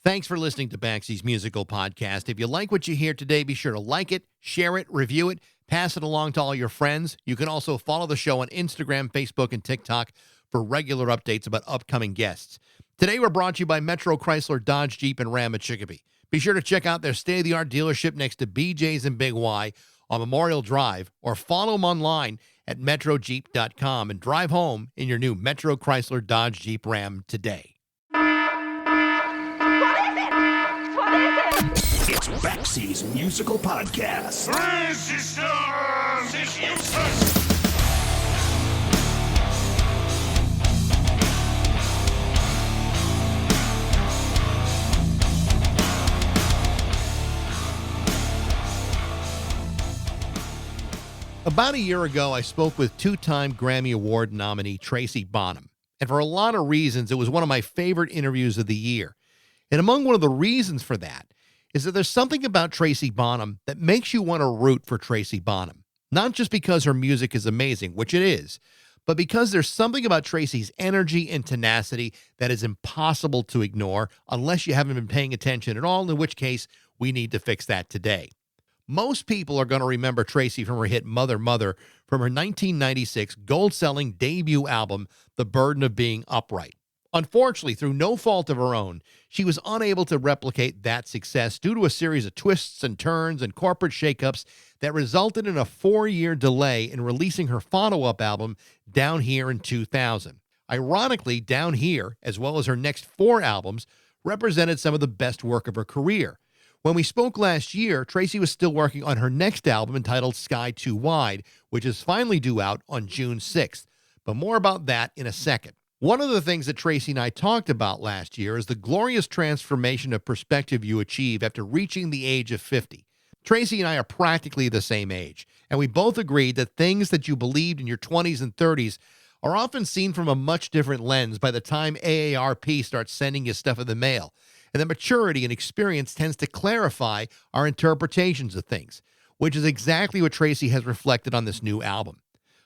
Thanks for listening to Baxie's Musical Podcast. If you like what you hear today, be sure to like it, share it, review it, pass it along to all your friends. You can also follow the show on Instagram, Facebook, and TikTok for regular updates about upcoming guests. Today, we're brought to you by Metro Chrysler, Dodge, Jeep, and Ram at Chicopee. Be sure to check out their state-of-the-art dealership next to BJ's and Big Y on Memorial Drive, or follow them online at metrojeep.com and drive home in your new Metro Chrysler, Dodge, Jeep, Ram today. It's Baxie's Musical Podcast. Resistance is useless. About a year ago, I spoke with two-time Grammy Award nominee Tracy Bonham. And for a lot of reasons, it was one of my favorite interviews of the year. And among one of the reasons for that is that there's something about Tracy Bonham that makes you want to root for Tracy Bonham. Not just because her music is amazing, which it is, but because there's something about Tracy's energy and tenacity that is impossible to ignore unless you haven't been paying attention at all, in which case we need to fix that today. Most people are going to remember Tracy from her hit Mother, Mother from her 1996 gold-selling debut album, The Burden of Being Upright. Unfortunately, through no fault of her own, she was unable to replicate that success due to a series of twists and turns and corporate shakeups that resulted in a 4-year delay in releasing her follow-up album, Down Here, in 2000. Ironically, Down Here, as well as her next 4 albums, represented some of the best work of her career. When we spoke last year, Tracy was still working on her next album entitled Sky Too Wide, which is finally due out on June 6th. But more about that in a second. One of the things that Tracy and I talked about last year is the glorious transformation of perspective you achieve after reaching the age of 50. Tracy and I are practically the same age, and we both agreed that things that you believed in your 20s and 30s are often seen from a much different lens by the time AARP starts sending you stuff in the mail, and that maturity and experience tends to clarify our interpretations of things, which is exactly what Tracy has reflected on this new album.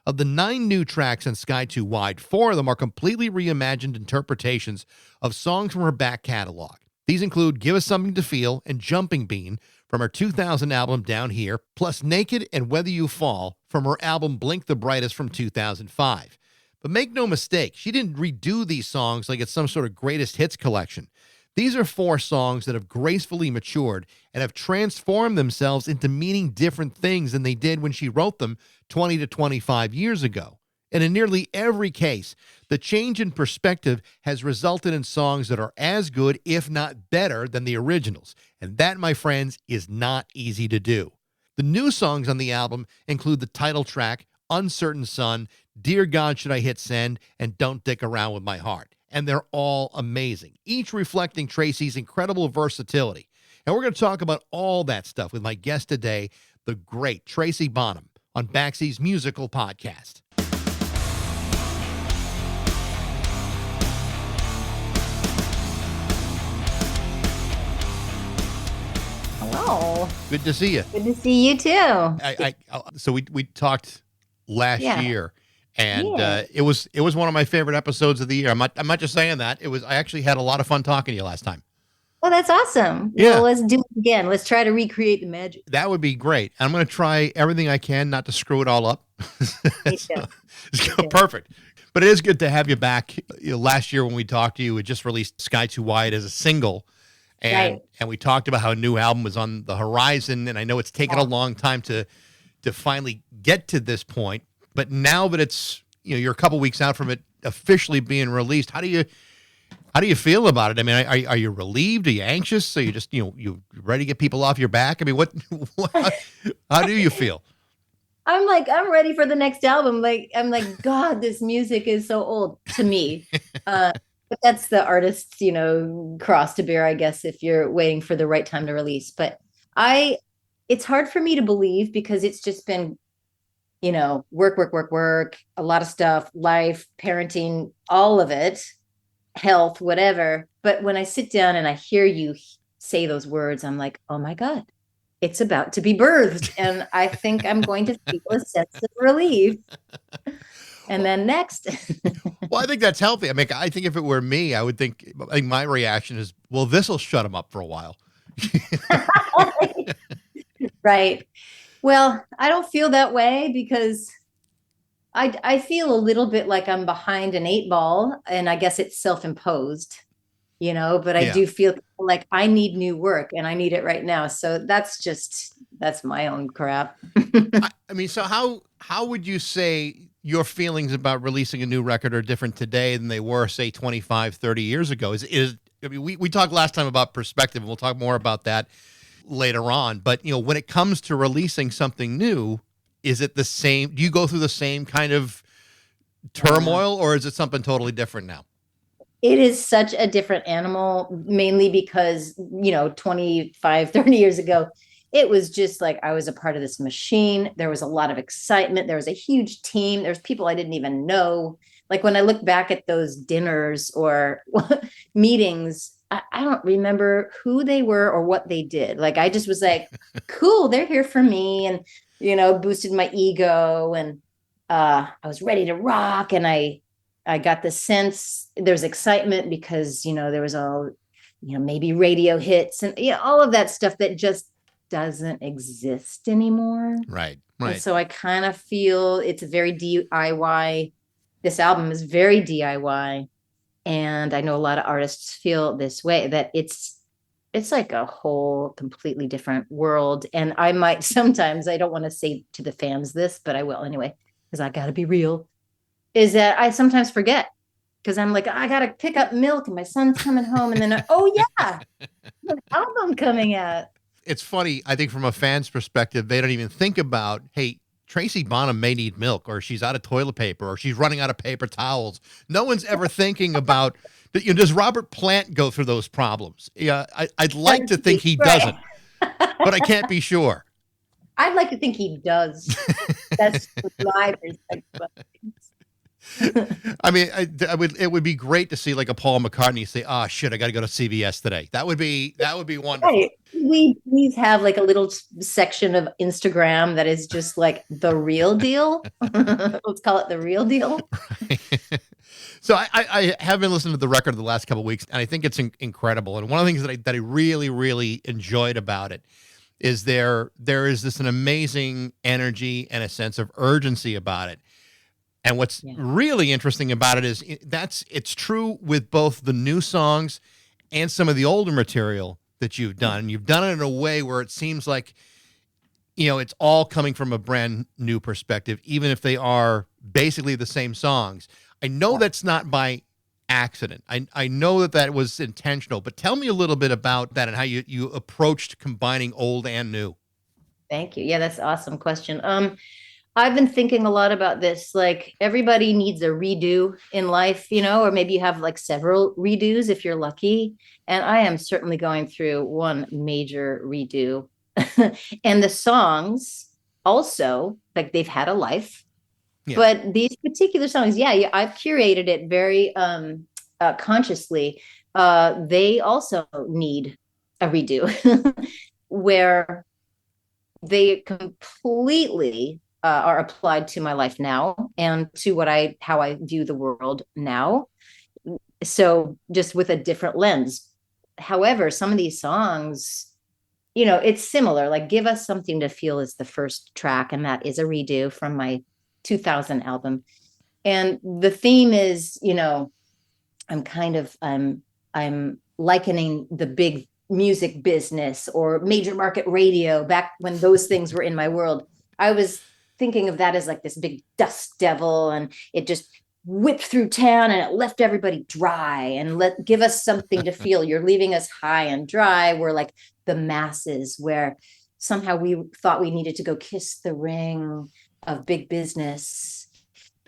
Of the 9 new tracks on Sky Too Wide, 4 of them are completely reimagined interpretations of songs from her back catalog. These include Give Us Something to Feel and Jumping Bean from her 2000 album Down Here, plus Naked and Whether You Fall from her album Blink the Brightest from 2005. But make no mistake, she didn't redo these songs like it's some sort of greatest hits collection. These are 4 songs that have gracefully matured and have transformed themselves into meaning different things than they did when she wrote them 20 to 25 years ago. And in nearly every case, the change in perspective has resulted in songs that are as good, if not better, than the originals. And that, my friends, is not easy to do. The new songs on the album include the title track, Uncertain Sun, Dear God Should I Hit Send, and Don't Dick Around With My Heart. And they're all amazing, each reflecting Tracy's incredible versatility. And we're going to talk about all that stuff with my guest today, the great Tracy Bonham, on Baxie's Musical Podcast. Hello. Good to see you. Good to see you too. So we talked last year. And Yeah. it was one of my favorite episodes of the year. I'm not just saying that. I actually had a lot of fun talking to you last time. Well, that's awesome. Yeah. Well, let's do it again. Let's try to recreate the magic. That would be great. I'm going to try everything I can not to screw it all up. Perfect. But it is good to have you back. Last year when we talked to you, we just released Sky Too Wide as a single. And we talked about how a new album was on the horizon. And I know it's taken a long time to finally get to this point. But now that it's, you're a couple weeks out from it officially being released, how do you feel about it? I mean, are you relieved? Are you anxious? Are you just, you ready to get people off your back? I mean, how do you feel? I'm ready for the next album. I'm like, God, this music is so old to me. But that's the artist's, cross to bear, I guess, if you're waiting for the right time to release. But it's hard for me to believe because it's just been, work, a lot of stuff, life, parenting, all of it, health, whatever. But when I sit down and I hear you say those words, I'm like, oh my God, it's about to be birthed. And I think I'm going to feel a sense of relief. And then next. Well, I think that's healthy. I mean, I think if it were me, I think my reaction is, well, this will shut him up for a while. Right. Well, I don't feel that way because I feel a little bit like I'm behind an eight ball, and I guess it's self-imposed, but I Yeah. do feel like I need new work and I need it right now. So that's my own crap. I mean, so how would you say your feelings about releasing a new record are different today than they were, say, 25, 30 years ago? I mean, we talked last time about perspective, and we'll talk more about that later on. But, when it comes to releasing something new, is it the same? Do you go through the same kind of turmoil, or is it something totally different now? It is such a different animal, mainly because, 25, 30 years ago, it was just like I was a part of this machine. There was a lot of excitement. There was a huge team. There's people I didn't even know. Like when I look back at those dinners or meetings, I don't remember who they were or what they did. Like I just was like, cool, they're here for me. And, boosted my ego. And I was ready to rock. And I got the sense there's excitement because, there was all, maybe radio hits and all of that stuff that just doesn't exist anymore. Right. And so I kind of feel it's very DIY. This album is very DIY. And I know a lot of artists feel this way, that it's like a whole completely different world. And I might sometimes, I don't want to say to the fans this, but I will anyway, because I got to be real, is that I sometimes forget because I'm like, I got to pick up milk and my son's coming home. And then, oh yeah, an album coming out. It's funny. I think from a fan's perspective, they don't even think about, hey, Tracy Bonham may need milk, or she's out of toilet paper, or she's running out of paper towels. No one's ever thinking about, does Robert Plant go through those problems? Yeah, I'd like to think he doesn't, but I can't be sure. I'd like to think he does. That's my perspective. I mean, it would be great to see like a Paul McCartney say, "Oh shit, I got to go to CVS today." That would be wonderful. Right. We have like a little section of Instagram that is just like the real deal. Let's call it the real deal. Right. So I have been listening to the record the last couple of weeks, and I think it's incredible. And one of the things that I really, really enjoyed about it is there is an amazing energy and a sense of urgency about it. And what's really interesting about it is it's true with both the new songs and some of the older material that you've done. You've done it in a way where it seems like, it's all coming from a brand new perspective, even if they are basically the same songs. I know that's not by accident. I know that was intentional, but tell me a little bit about that and how you approached combining old and new. Thank you. Yeah, that's an awesome question. I've been thinking a lot about this. Like everybody needs a redo in life, or maybe you have like several redos if you're lucky. And I am certainly going through one major redo. And the songs also, like they've had a life. Yeah. But these particular songs, I've curated it very consciously. They also need a redo where they completely are applied to my life now and to how I view the world now. So just with a different lens. However, some of these songs, it's similar. Like Give Us Something to Feel is the first track, and that is a redo from my 2000 album. And the theme is, I'm likening the big music business or major market radio back when those things were in my world. I was thinking of that as like this big dust devil, and it just whipped through town and it left everybody dry. And give us something to feel. You're leaving us high and dry. We're like the masses, where somehow we thought we needed to go kiss the ring of big business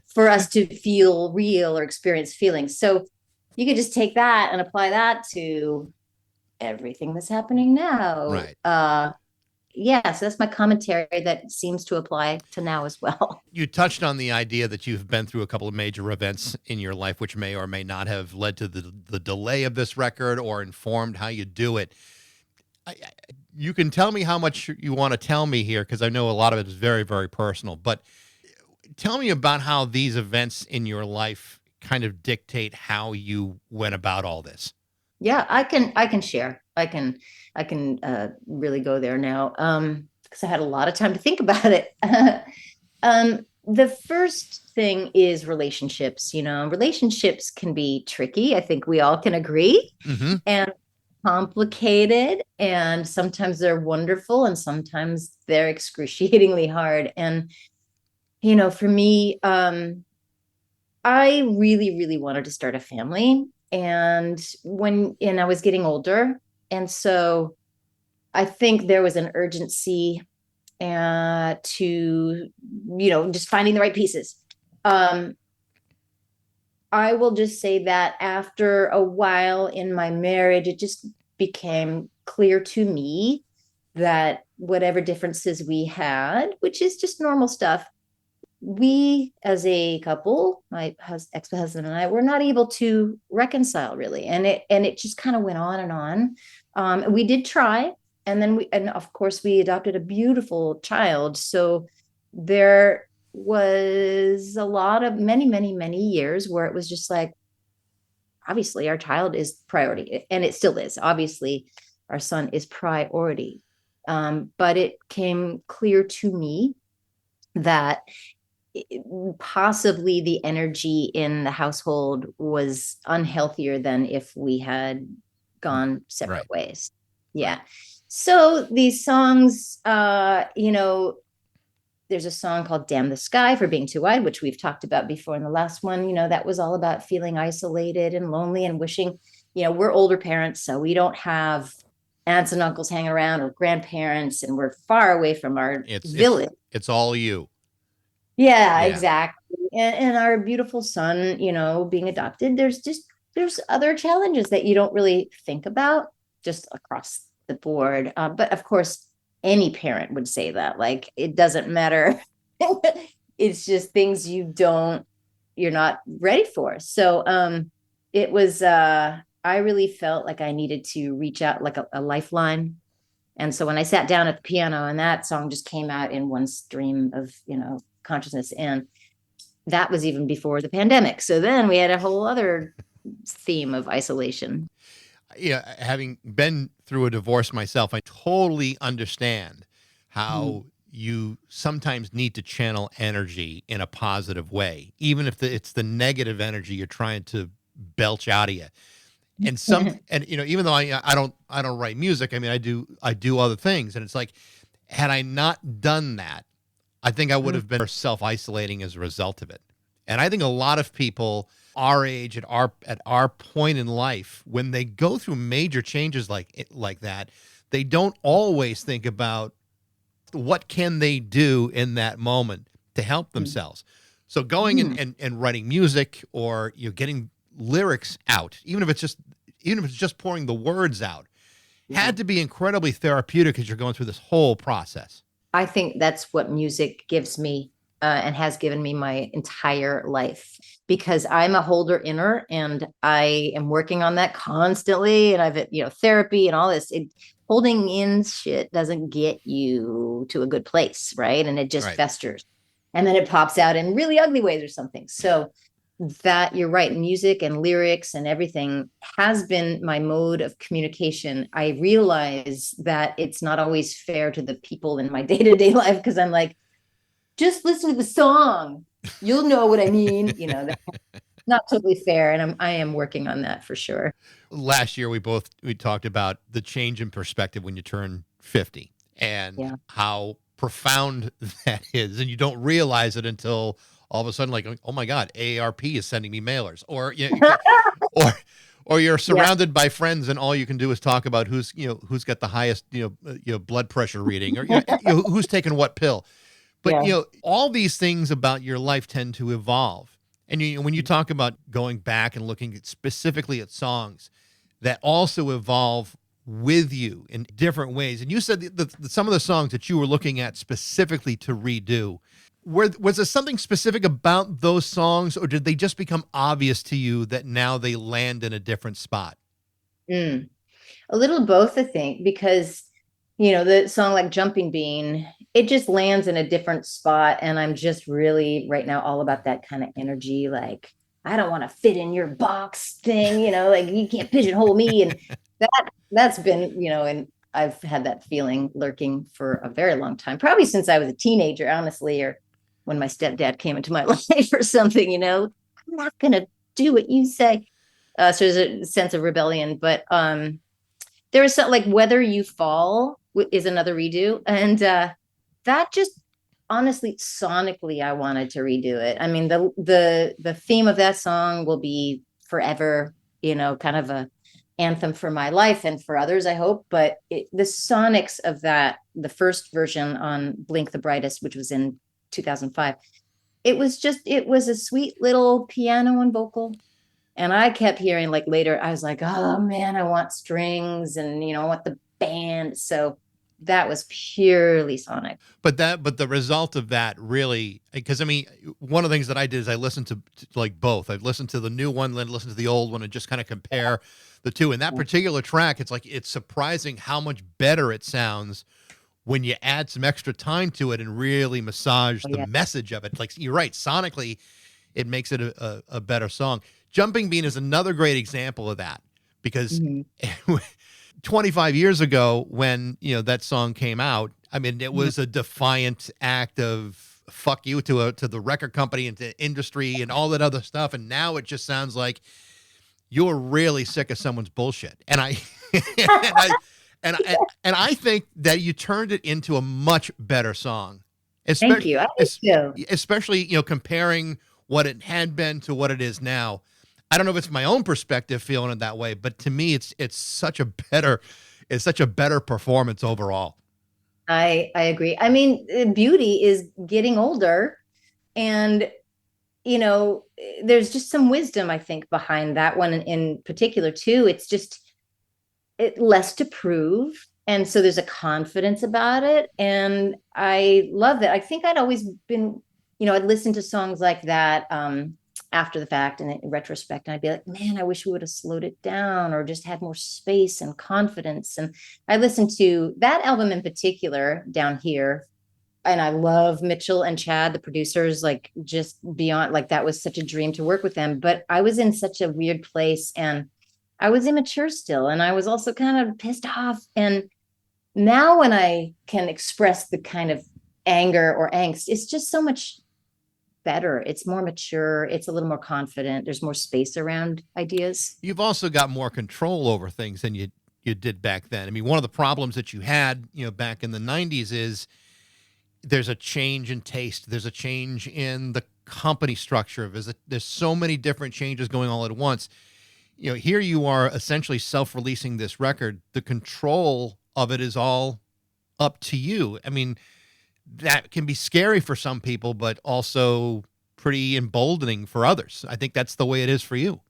for us to feel real or experience feelings. So you could just take that and apply that to everything that's happening now. Right. So that's my commentary that seems to apply to now as well. You touched on the idea that you've been through a couple of major events in your life, which may or may not have led to the delay of this record or informed how you do it. You can tell me how much you want to tell me here, because I know a lot of it is very, very personal. But Tell me about how these events in your life kind of dictate how you went about all this. Yeah, I can share. I can really go there now. Because I had a lot of time to think about it. The first thing is relationships. Relationships can be tricky. I think we all can agree, Mm-hmm. and complicated, and sometimes they're wonderful and sometimes they're excruciatingly hard. And for me, I really, really wanted to start a family. And I was getting older. And so I think there was an urgency to, just finding the right pieces. Um, I will just say that after a while in my marriage, it just became clear to me that whatever differences we had, which is just normal stuff, we as a couple, my ex-husband and I, were not able to reconcile really. And it just kind of went on and on. We did try, and of course we adopted a beautiful child. So there was a lot of many years where it was just like, obviously our child is priority, and it still is. Obviously our son is priority. But it came clear to me that possibly the energy in the household was unhealthier than if we had gone separate Right. ways. Yeah. Right. So these songs, there's a song called Damn the Sky for Being Too Wide, which we've talked about before in the last one. That was all about feeling isolated and lonely and wishing, we're older parents, so we don't have aunts and uncles hanging around or grandparents, and we're far away from our It's it's village. it's all you. Yeah, Yeah. exactly. And our beautiful son, being adopted, there's other challenges that you don't really think about just across the board. But of course, any parent would say that, like, it doesn't matter. It's just things you're not ready for. So it was I really felt like I needed to reach out like a lifeline. And so when I sat down at the piano, and that song just came out in one stream of, consciousness, and that was even before the pandemic. So then we had a whole other theme of isolation. Yeah, having been through a divorce myself, I totally understand Mm. how you sometimes need to channel energy in a positive way, even if it's the negative energy you're trying to belch out of you. And even though I don't write music, I mean I do other things, and it's like, had I not done that, I think I would have been self-isolating as a result of it. And I think a lot of people our age, at our point in life, when they go through major changes like that, they don't always think about what can they do in that moment to help themselves. So going Mm. and writing music, or getting lyrics out, even if it's just pouring the words out, Yeah. had to be incredibly therapeutic as you're going through this whole process. I think that's what music gives me, and has given me my entire life, because I'm a holder inner, and I am working on that constantly. And I've, therapy and all this. Holding in shit doesn't get you to a good place, right? And it just Right. festers, and then it pops out in really ugly ways or something. So that, you're right, music and lyrics and everything has been my mode of communication. I realize that it's not always fair to the people in my day-to-day life, because I'm like, just listen to the song, you'll know what I mean. That's not totally fair, and I am working on that for sure. Last year we talked about the change in perspective when you turn 50, and Yeah. how profound that is, and you don't realize it until all of a sudden, like, oh my God, AARP is sending me mailers, or or or you're Yeah. surrounded by friends, and all you can do is talk about who's got the highest blood pressure reading, or who's taking what pill. But Yeah. all these things about your life tend to evolve. And when you talk about going back and looking specifically at songs that also evolve with you in different ways, and you said some of the songs that you were looking at specifically to redo, was there something specific about those songs, or did they just become obvious to you that now they land in a different spot? Mm. A little both, I think, because the song like Jumping Bean, it just lands in a different spot. And I'm just really right now all about that kind of energy. Like, I don't want to fit in your box thing, like you can't pigeonhole me. And that's been, and I've had that feeling lurking for a very long time, probably since I was a teenager, honestly, or when my stepdad came into my life or something, I'm not going to do what you say. So there's a sense of rebellion, but there is something like Whether You Fall is another redo. And that just honestly, sonically, I wanted to redo it. I mean, the theme of that song will be forever, kind of a anthem for my life and for others, I hope. But the sonics of that, the first version on Blink the Brightest, which was in 2005, it was a sweet little piano and vocal. And I kept hearing, like, later, I was like, oh man, I want strings and, I want the band. So that was purely sonic. But the result of that really, because I mean, one of the things that I did is I listened to like both. I've listened to the new one, then listened to the old one, and just kind of compare the two. And that particular track, it's surprising how much better it sounds when you add some extra time to it and really massage the message of it. Like, you're right, sonically, it makes it a better song. Jumping Bean is another great example of that, because 25 years ago when, that song came out, I mean, it was a defiant act of fuck you to the record company and to industry and all that other stuff. And now it just sounds like you're really sick of someone's bullshit. And I, and I think that you turned it into a much better song. Thank you. I think so. Especially, comparing what it had been to what it is now. I don't know if it's my own perspective feeling it that way, but to me, it's such a better performance overall. I agree. I mean, beauty is getting older, and there's just some wisdom, I think, behind that one in particular too. It's just less to prove, and so there's a confidence about it, and I love that. I think I'd always been, I'd listen to songs like that after the fact and in retrospect, and I'd be like, man, I wish we would have slowed it down or just had more space and confidence. And I listened to that album in particular, Down Here, and I love Mitchell and Chad, the producers, like, just beyond, like, that was such a dream to work with them. But I was in such a weird place, and I was immature still, and I was also kind of pissed off. And now when I can express the kind of anger or angst, it's just so much better. It's more mature. It's a little more confident. There's more space around ideas. You've also got more control over things than you did back then. I mean, one of the problems that you had, back in the 90s is there's a change in taste. There's a change in the company structure. There's so many different changes going all at once. Here you are essentially self-releasing this record. The control of it is all up to you. I mean, that can be scary for some people, but also pretty emboldening for others. I think that's the way it is for you.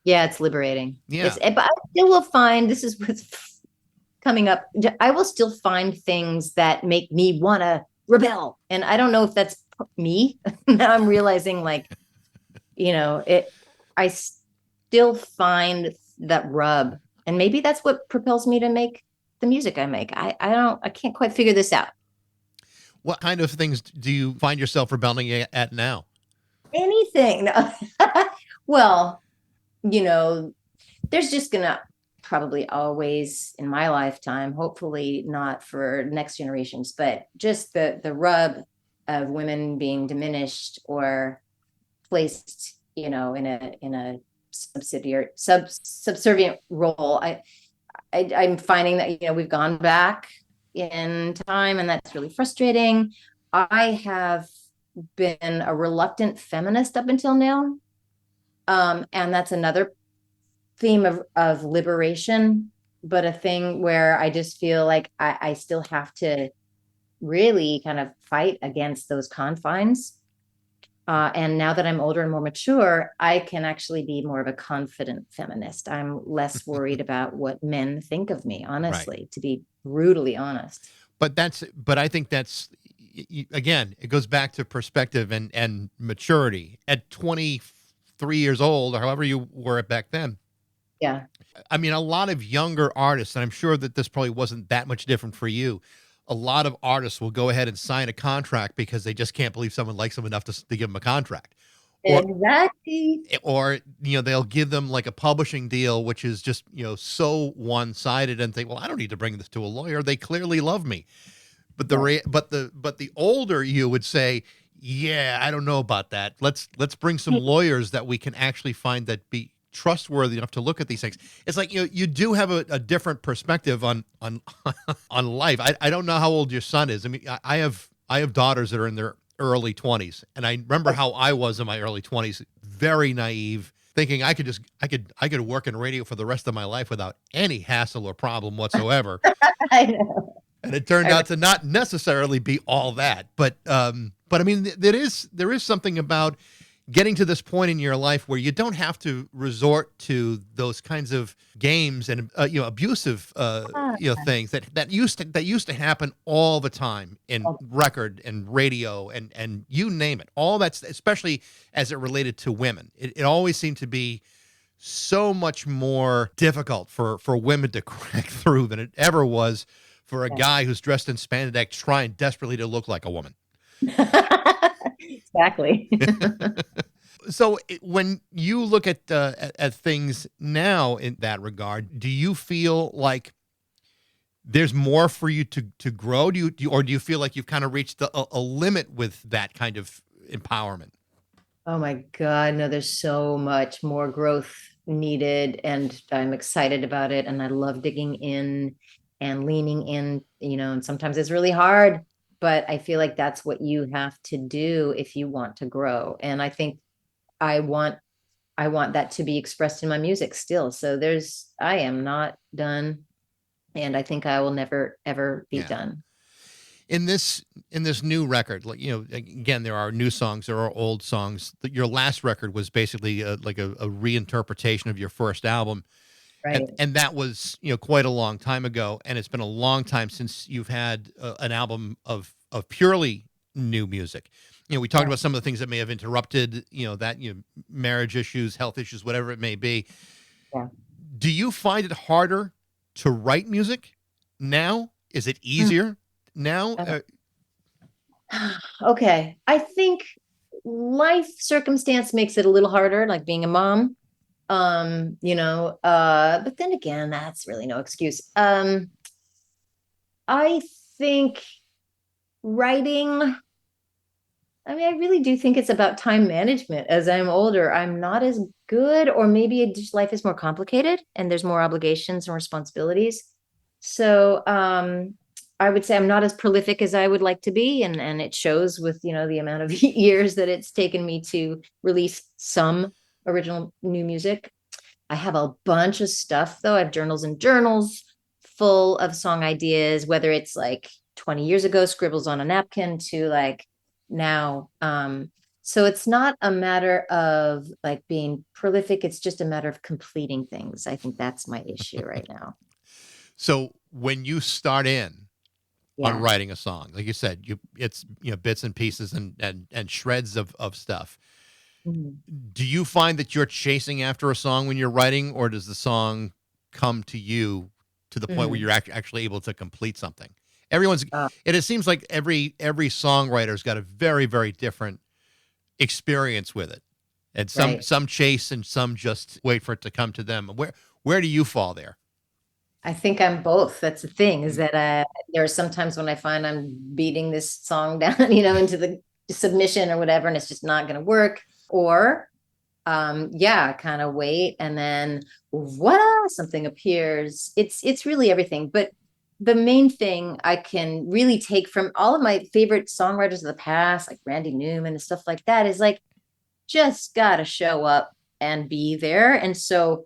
Yeah, it's liberating. Yeah. But I still will find, this is what's coming up, I will still find things that make me want to rebel. And I don't know if that's me. Now I'm realizing, like, I still find that rub. And maybe that's what propels me to make the music I make. I can't quite figure this out. What kind of things do you find yourself rebelling at now? Anything. Well, there's just gonna probably always in my lifetime, hopefully not for next generations, but just the rub of women being diminished or placed, in a subservient role. I'm finding that, we've gone back in time, and that's really frustrating. I have been a reluctant feminist up until now. And that's another theme of liberation, but a thing where I just feel like I still have to really kind of fight against those confines. And now that I'm older and more mature, I can actually be more of a confident feminist. I'm less worried about what men think of me, honestly, right, to be brutally honest. But I think that's, again, it goes back to perspective and maturity. At 23 years old, or however you were back then, Yeah. I mean, a lot of younger artists, and I'm sure that this probably wasn't that much different for you. A lot of artists will go ahead and sign a contract because they just can't believe someone likes them enough to give them a contract. Or, Exactly. they'll give them like a publishing deal, which is just, so one-sided, and think, well, I don't need to bring this to a lawyer. They clearly love me. But the older you would say, yeah, I don't know about that. Let's bring some lawyers that we can actually find that be trustworthy enough to look at these things. It's like, you do have a different perspective on on life. I don't know how old your son is. I mean, I have daughters that are in their early 20s, and I remember how I was in my early 20s, very naive, thinking I could work in radio for the rest of my life without any hassle or problem whatsoever. I know. And it turned out to not necessarily be all that. But I mean, there is something about getting to this point in your life where you don't have to resort to those kinds of games and abusive things that used to happen all the time in record and radio and you name it. All that's, especially as it related to women. It always seemed to be so much more difficult for women to crack through than it ever was for a guy who's dressed in spandex trying desperately to look like a woman. Exactly. So when you look at things now in that regard, do you feel like there's more for you to grow? Do you feel like you've kind of reached a limit with that kind of empowerment? Oh my God, no, there's so much more growth needed, and I'm excited about it. And I love digging in and leaning in, and sometimes it's really hard, but I feel like that's what you have to do if you want to grow. And I think I want that to be expressed in my music still. So I am not done, and I think I will never ever be done. In this new record, like, again, there are new songs, there are old songs. Your last record was basically like a reinterpretation of your first album. Right. And that was, quite a long time ago. And it's been a long time since you've had an album of purely new music. We talked about some of the things that may have interrupted, marriage issues, health issues, whatever it may be. Yeah. Do you find it harder to write music now? Is it easier now? Okay. I think life circumstance makes it a little harder, like being a mom. But then again, that's really no excuse. I think writing, I mean, I really do think it's about time management. As I'm older, I'm not as good, or maybe just life is more complicated and there's more obligations and responsibilities. So, I would say I'm not as prolific as I would like to be. And it shows with, the amount of years that it's taken me to release some original new music. I have a bunch of stuff though. I have journals and journals full of song ideas, whether it's like 20 years ago, scribbles on a napkin, to like now. So it's not a matter of like being prolific. It's just a matter of completing things. I think that's my issue right now. So when you start in on writing a song, like you said, it's bits and pieces and shreds of stuff. Do you find that you're chasing after a song when you're writing, or does the song come to you to the point where you're actually able to complete something? It seems like every songwriter's got a very, very different experience with it. And some chase and some just wait for it to come to them. Where do you fall there? I think I'm both. That's the thing, is that there are some times when I find I'm beating this song down, into the submission or whatever, and it's just not going to work. Or, kind of wait, and then voila, something appears. It's really everything. But the main thing I can really take from all of my favorite songwriters of the past, like Randy Newman and stuff like that, is like, just gotta show up and be there. And so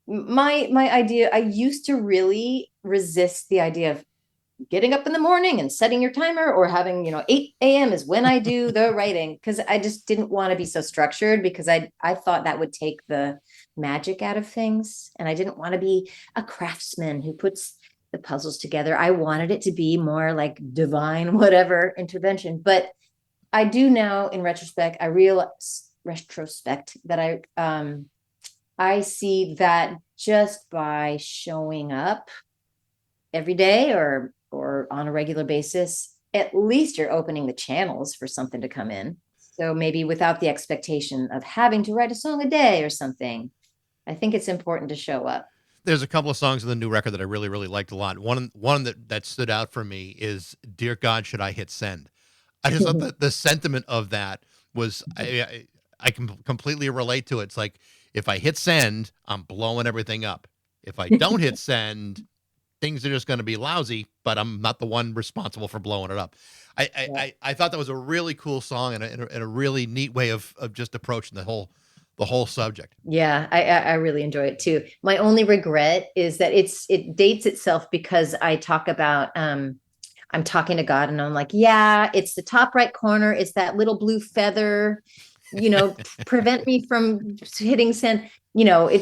my idea, I used to really resist the idea of getting up in the morning and setting your timer, or having, 8 a.m. is when I do the writing, because I just didn't want to be so structured, because I thought that would take the magic out of things. And I didn't want to be a craftsman who puts the puzzles together. I wanted it to be more like divine, whatever intervention. But I do now, in retrospect, I realize that I I see that just by showing up every day or on a regular basis, at least you're opening the channels for something to come in. So maybe without the expectation of having to write a song a day or something, I think it's important to show up. There's a couple of songs in the new record that I really, really liked a lot. One that stood out for me is "Dear God, Should I Hit Send." I just thought the sentiment of that was I can completely relate to it. It's like, if I hit send, I'm blowing everything up. If I don't hit send, things are just going to be lousy, but I'm not the one responsible for blowing it up. I thought that was a really cool song and a really neat way of just approaching the whole subject. Yeah, I really enjoy it too. My only regret is that it dates itself because I talk about I'm talking to God and I'm like, yeah, it's the top right corner, it's that little blue feather, prevent me from hitting send.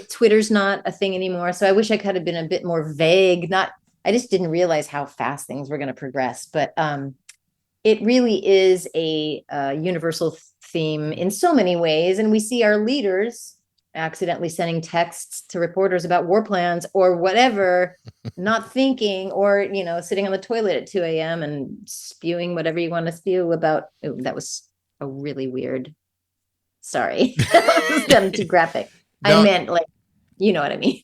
Twitter's not a thing anymore. So I wish I could have been a bit more vague. I just didn't realize how fast things were going to progress. But it really is a universal theme in so many ways. And we see our leaders accidentally sending texts to reporters about war plans or whatever, not thinking, or, sitting on the toilet at 2 a.m. and spewing whatever you want to spew about. Ooh, that was a really weird. Sorry. I'm too graphic. No. I meant like, you know what I mean.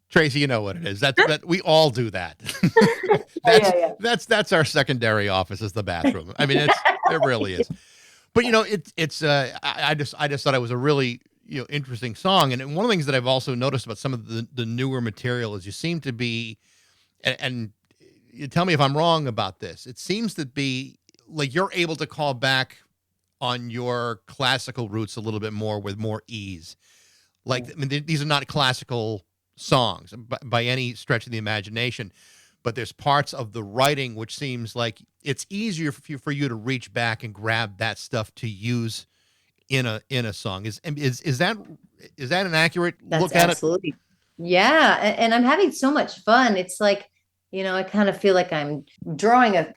Tracy, you know what it is. That we all do that. That's our secondary office is the bathroom. I mean, it really is. But I just thought it was a really interesting song. And one of the things that I've also noticed about some of the newer material is you seem to be, and you tell me if I'm wrong about this, it seems to be like you're able to call back on your classical roots a little bit more with more ease. Like, I mean, these are not classical songs by any stretch of the imagination, but there's parts of the writing which seems like it's easier for you to reach back and grab that stuff to use in a song. Is that an accurate look at it? Absolutely. Yeah, and I'm having so much fun. It's like, I kind of feel like I'm drawing I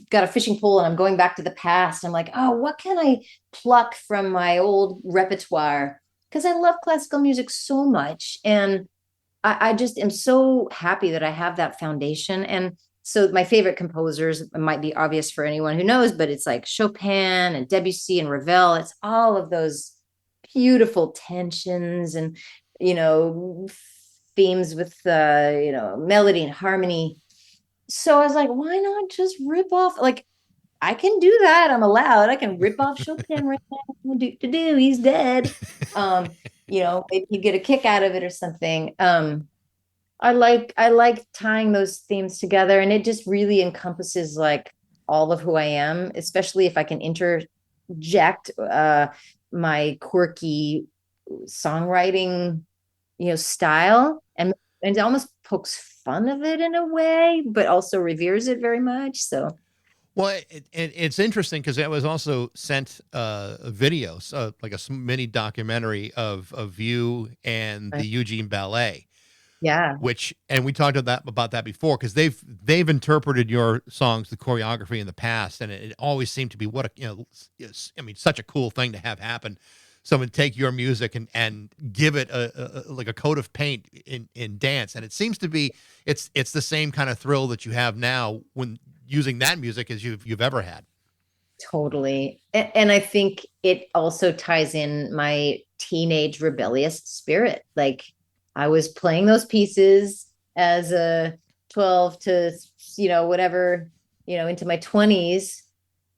got a fishing pole and I'm going back to the past. I'm like, oh, what can I pluck from my old repertoire? Because I love classical music so much. And I just am so happy that I have that foundation. And so my favorite composers, it might be obvious for anyone who knows, but it's like Chopin and Debussy and Ravel. It's all of those beautiful tensions and, themes with, melody and harmony. So I was like, why not just rip off? Like, I can do that. I'm allowed. I can rip off Chopin right now. He's dead. Maybe you get a kick out of it or something. I like tying those themes together, and it just really encompasses like all of who I am, especially if I can interject my quirky songwriting, style, and it almost pokes fun of it in a way, but also reveres it very much. So, well, it's interesting because I was also sent a video, so like a mini documentary of you and the Eugene Ballet. Yeah, and we talked about that before because they've interpreted your songs, the choreography in the past, and it always seemed to be such a cool thing to have happen. Someone take your music and give it like a coat of paint in dance, and it seems to be it's the same kind of thrill that you have now when using that music as you've ever had. Totally, and I think it also ties in my teenage rebellious spirit. Like, I was playing those pieces as a 12 to whatever into my 20s.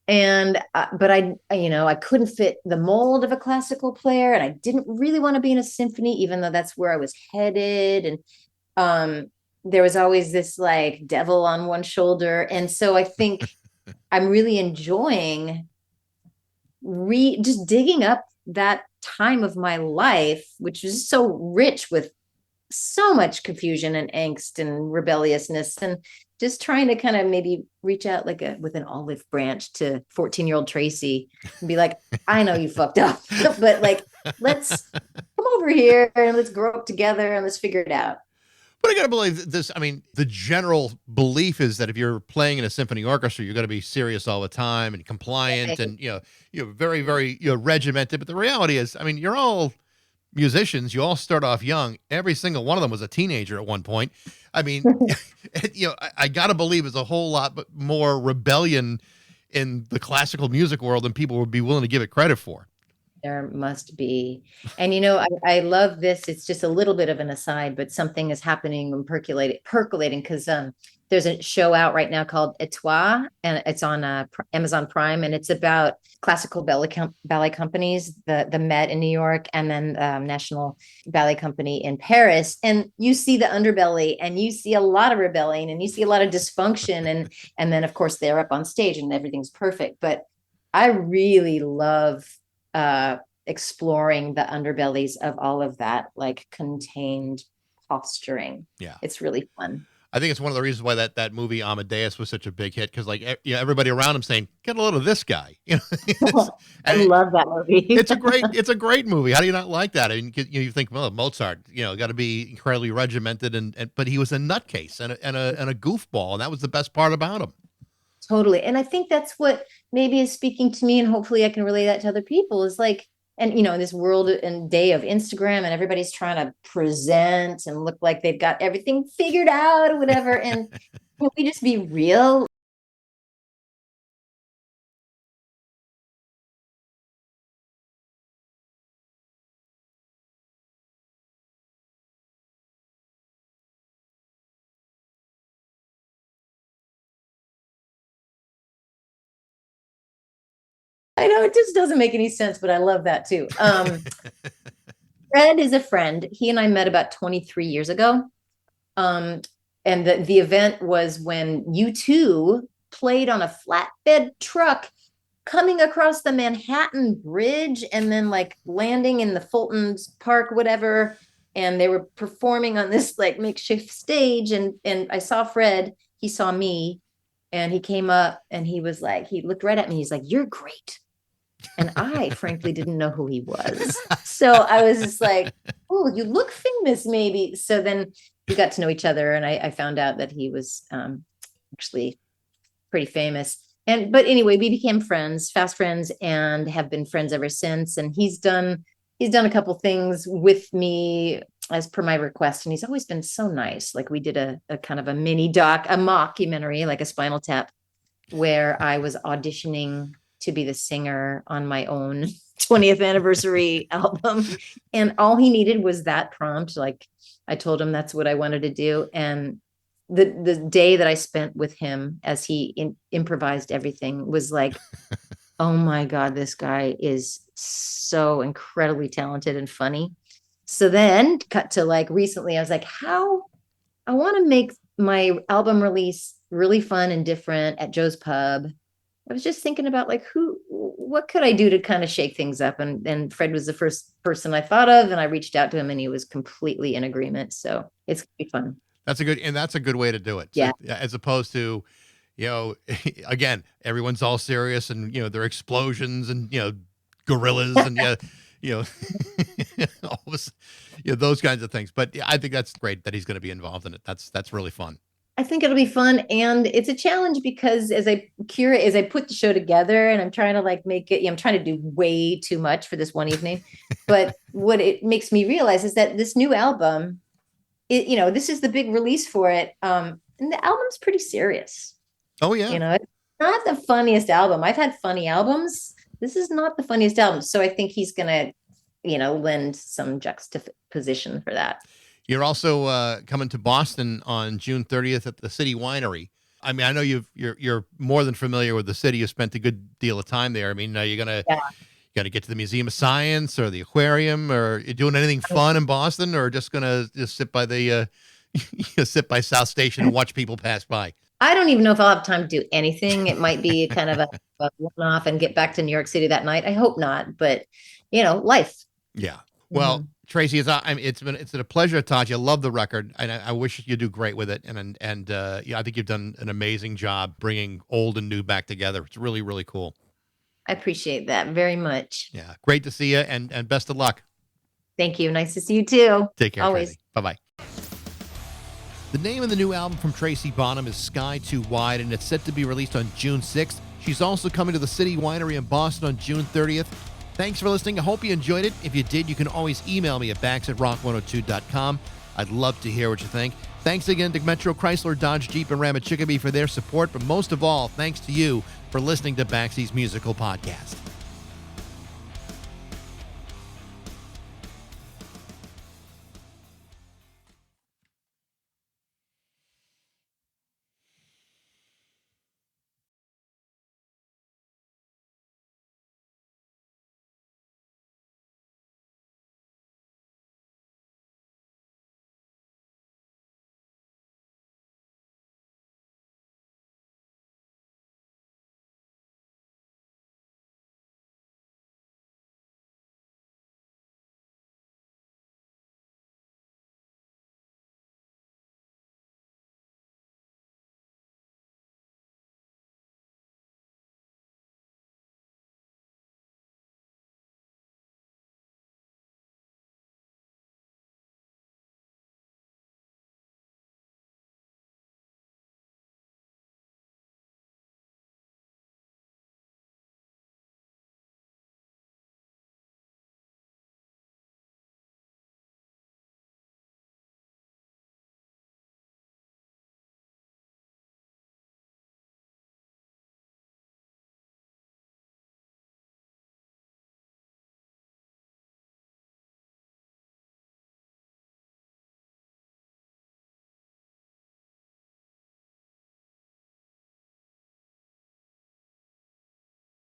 And, but I couldn't fit the mold of a classical player, and I didn't really want to be in a symphony, even though that's where I was headed. And, there was always this like devil on one shoulder. And so I think I'm really enjoying just digging up that time of my life, which was so rich with so much confusion and angst and rebelliousness, and just trying to kind of maybe reach out with an olive branch to 14-year-old Tracy and be like, I know you fucked up, but like, let's come over here and let's grow up together and let's figure it out. But I got to believe this. I mean, the general belief is that if you're playing in a symphony orchestra, you're going to be serious all the time and compliant, and you're very, very regimented. But the reality is, I mean, you're all musicians, you all start off young. Every single one of them was a teenager at one point. I mean, I got to believe there's a whole lot more rebellion in the classical music world than people would be willing to give it credit for. There must be. And I love this. It's just a little bit of an aside, but something is happening and percolating because there's a show out right now called Etoile, and it's on Amazon Prime, and it's about classical ballet companies, the Met in New York, and then National Ballet Company in Paris. And you see the underbelly, and you see a lot of rebellion, and you see a lot of dysfunction, and then of course they're up on stage, and everything's perfect. But I really love exploring the underbellies of all of that, like contained posturing. Yeah, it's really fun. I think it's one of the reasons why that movie Amadeus was such a big hit, because everybody around him saying, "Get a load of this guy." I love that movie. It's a great movie. How do you not like that? I mean, you think, well, Mozart, got to be incredibly regimented, but he was a nutcase and a goofball, and that was the best part about him. Totally, and I think that's what maybe is speaking to me, and hopefully I can relay that to other people. Is like. And, in this world and day of Instagram, and everybody's trying to present and look like they've got everything figured out or whatever. And can we just be real? I know it just doesn't make any sense, but I love that too. Fred is a friend. He and I met about 23 years ago. And the event was when U2 played on a flatbed truck coming across the Manhattan Bridge and then like landing in the Fulton Park, whatever. And they were performing on this like makeshift stage. And I saw Fred, he saw me, and he came up and he was like, he looked right at me. He's like, "You're great." And I frankly didn't know who he was. So I was just like, "Oh, you look famous maybe." So then we got to know each other, and I found out that he was actually pretty famous. But anyway, we became friends, fast friends, and have been friends ever since. And he's done a couple things with me as per my request. And he's always been so nice. Like we did a kind of a mini doc, a mockumentary, like a Spinal Tap, where I was auditioning to be the singer on my own 20th anniversary album. And all he needed was that prompt. Like I told him that's what I wanted to do. And the day that I spent with him as he improvised everything was like, oh my God, this guy is so incredibly talented and funny. So then cut to like recently, I was like, I want to make my album release really fun and different at Joe's Pub. I was just thinking about like what could I do to kind of shake things up? And Fred was the first person I thought of, and I reached out to him and he was completely in agreement. So it's gonna be fun. That's a good way to do it. Yeah. So, as opposed to, again, everyone's all serious and, there are explosions and, gorillas and, all this, those kinds of things. But I think that's great that he's going to be involved in it. That's really fun. I think it'll be fun, and it's a challenge because as I put the show together, and I'm trying to like make it, I'm trying to do way too much for this one evening. But what it makes me realize is that this new album, this is the big release for it. And the album's pretty serious. Oh yeah. It's not the funniest album. I've had funny albums. This is not the funniest album. So I think he's gonna, lend some juxtaposition for that. You're also coming to Boston on June 30th at the City Winery. I mean, I know you're more than familiar with the city. You spent a good deal of time there. I mean, are you gonna get to the Museum of Science or the aquarium, or you doing anything fun in Boston, or just gonna sit by the sit by South Station and watch people pass by? I don't even know if I'll have time to do anything. It might be kind of a one-off and get back to New York City that night. I hope not, but life. Yeah. Well. Mm-hmm. Tracy, it's been a pleasure to talk to you. I love the record, and I wish you do great with it. And I think you've done an amazing job bringing old and new back together. It's really, really cool. I appreciate that very much. Yeah, great to see you, and best of luck. Thank you. Nice to see you too. Take care. Always. Bye bye. The name of the new album from Tracy Bonham is Sky Too Wide, and it's set to be released on June 6th. She's also coming to the City Winery in Boston on June 30th. Thanks for listening. I hope you enjoyed it. If you did, you can always email me at bax@rock102.com. I'd love to hear what you think. Thanks again to Metro Chrysler, Dodge, Jeep, and Ram at Chicopee for their support. But most of all, thanks to you for listening to Baxie's Musical Podcast.